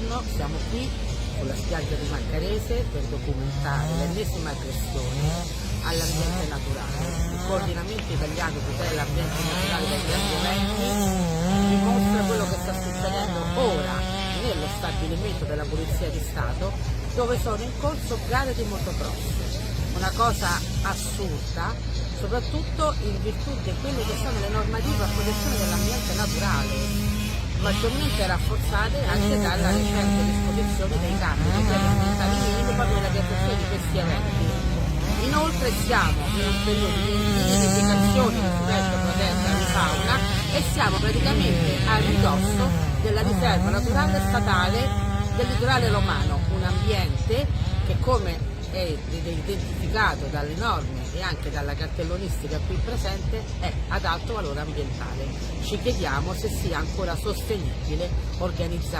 giorno siamo qui sulla spiaggia di Maccarese per documentare l'ennesima aggressione all'ambiente naturale. Il coordinamento italiano tutela l'ambiente naturale dai grandi eventi dimostra quello che sta succedendo ora nello stabilimento della Polizia di Stato, dove sono in corso gare di motocross. Una cosa assurda, soprattutto in virtù di quelle che sono le normative a protezione dell'ambiente naturale, maggiormente rafforzate anche dalla recente disposizione dei campi dei piani ambientali minimi proprio nella realizzazione di questi eventi. Inoltre siamo in un periodo di identificazione di specie protetta di fauna e siamo praticamente a ridosso della riserva naturale statale del litorale romano, un ambiente che, come è identificato dalle norme e anche dalla cartellonistica qui presente, è ad alto valore ambientale. Ci chiediamo se sia ancora sostenibile organizzare